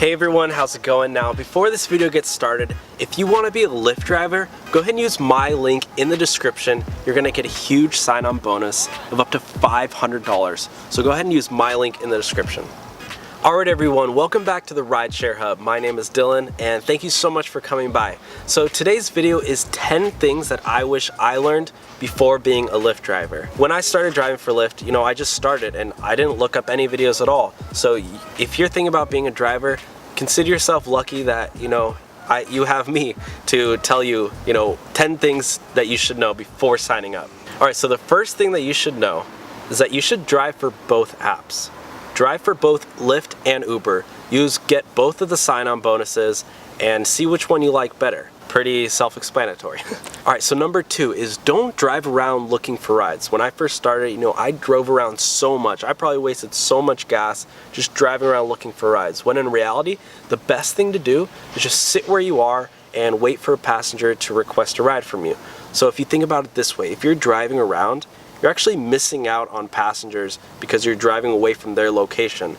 Hey everyone, how's it going? Now, before this video gets started, if you want to be a Lyft driver, go ahead and use my link in the description. You're going to get a huge sign-on bonus of up to $500. So go ahead and use my link in the description. Alright everyone, welcome back to the Rideshare Hub. My name is Dylan and thank you so much for coming by. So today's video is 10 things that I wish I learned before being a Lyft driver. When I started driving for Lyft, I just started and I didn't look up any videos at all. So if you're thinking about being a driver, consider yourself lucky that, you have me to tell you, 10 things that you should know before signing up. Alright, so the first thing that you should know is that you should drive for both apps. Drive for both Lyft and Uber. Get both of the sign-on bonuses and see which one you like better. Pretty self-explanatory. Alright, so number 2 is don't drive around looking for rides. When I first started, I drove around so much. I probably wasted so much gas just driving around looking for rides. When in reality, the best thing to do is just sit where you are and wait for a passenger to request a ride from you. So if you think about it this way, if you're driving around, you're actually missing out on passengers because you're driving away from their location.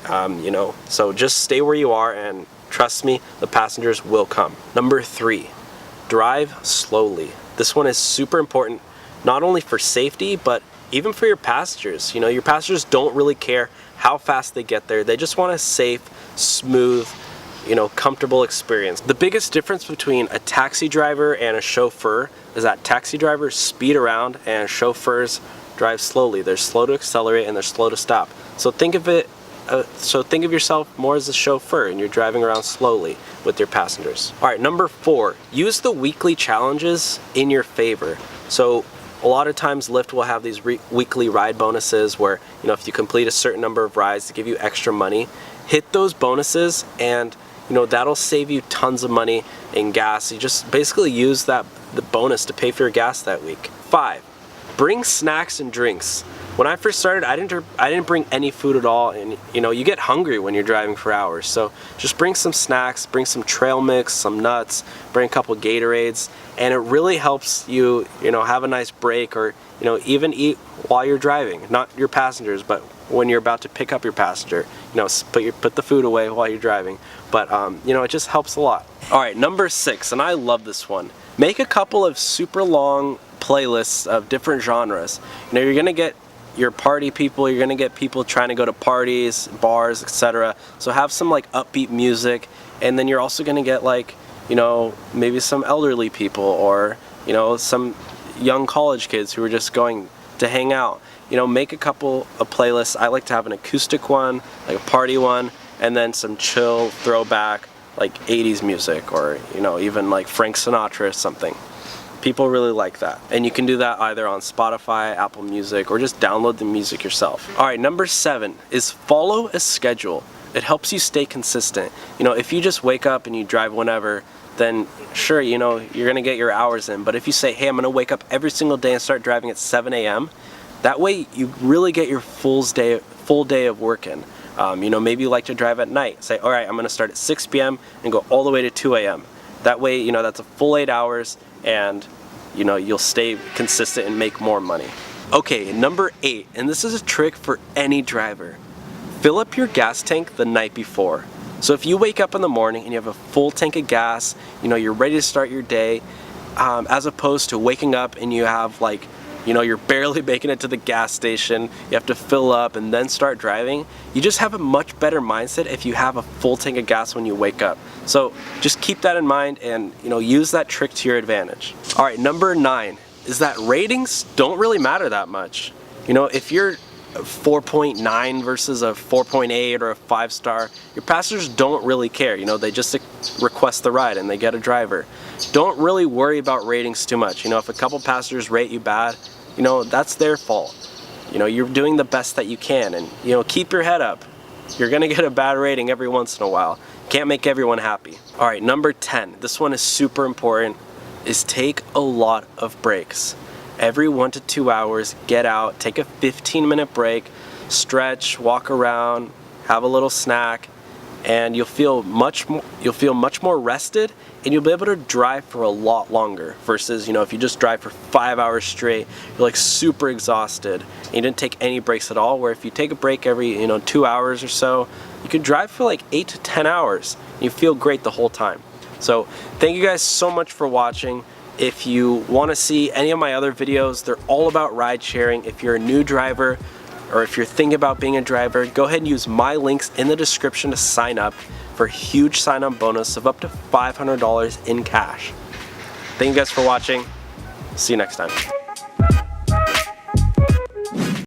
So just stay where you are and trust me, the passengers will come. Number 3, drive slowly. This one is super important, not only for safety, but even for your passengers. Your passengers don't really care how fast they get there. They just want a safe, smooth, comfortable experience. The biggest difference between a taxi driver and a chauffeur is that taxi drivers speed around and chauffeurs drive slowly. They're slow to accelerate and they're slow to stop. So think of yourself more as a chauffeur and you're driving around slowly with your passengers. Alright, number 4, use the weekly challenges in your favor. So a lot of times Lyft will have these weekly ride bonuses where, if you complete a certain number of rides to give you extra money. Hit those bonuses and that'll save you tons of money in gas. You just basically use the bonus to pay for your gas that week. 5, bring snacks and drinks. When I first started, I didn't bring any food at all, and you get hungry when you're driving for hours. So just bring some snacks, bring some trail mix, some nuts, bring a couple Gatorades, and it really helps you, have a nice break, or even eat while you're driving. Not your passengers, but when you're about to pick up your passenger, put the food away while you're driving. But it just helps a lot. All right, number 6, and I love this one. Make a couple of super long playlists of different genres. You're gonna get your party people, you're gonna get people trying to go to parties, bars, etc. So have some upbeat music, and then you're also gonna get maybe some elderly people or some young college kids who are just going to hang out. Make a couple of playlists. I like to have an acoustic one, like a party one, and then some chill throwback 80s music, or even Frank Sinatra or something. People really like that. And you can do that either on Spotify, Apple Music, or just download the music yourself. Alright, number 7 is follow a schedule. It helps you stay consistent. If you just wake up and you drive whenever, then sure, you're gonna get your hours in. But if you say, hey, I'm gonna wake up every single day and start driving at 7 a.m., that way you really get your full day of work in. Maybe you like to drive at night. Say, alright, I'm gonna start at 6 p.m. and go all the way to 2 a.m. That way, that's a full 8 hours, and you'll stay consistent and make more money. Okay, number 8, and this is a trick for any driver. Fill up your gas tank the night before. So if you wake up in the morning and you have a full tank of gas, you're ready to start your day, as opposed to waking up and you have you're barely making it to the gas station, you have to fill up and then start driving. You just have a much better mindset if you have a full tank of gas when you wake up. So just keep that in mind and use that trick to your advantage. Alright, number 9 is that ratings don't really matter that much. If you're 4.9 versus a 4.8 or a 5-star, your passengers don't really care. They just request the ride and they get a driver. Don't really worry about ratings too much. If a couple passengers rate you bad, that's their fault. You're doing the best that you can, and keep your head up. You're gonna get a bad rating every once in a while. Can't make everyone happy. Alright, number 10, this one is super important, is take a lot of breaks. Every 1 to 2 hours, get out, take a 15-minute break, stretch, walk around, have a little snack, and you'll feel much more rested, and you'll be able to drive for a lot longer versus if you just drive for 5 hours straight, you're super exhausted and you didn't take any breaks at all. Where if you take a break every 2 hours or so, you you can drive for like 8 to 10 hours. And you feel great the whole time. So thank you guys so much for watching. If you want to see any of my other videos, they're all about ride sharing. If you're a new driver or if you're thinking about being a driver, go ahead and use my links in the description to sign up for a huge sign-on bonus of up to $500 in cash. Thank you guys for watching. See you next time.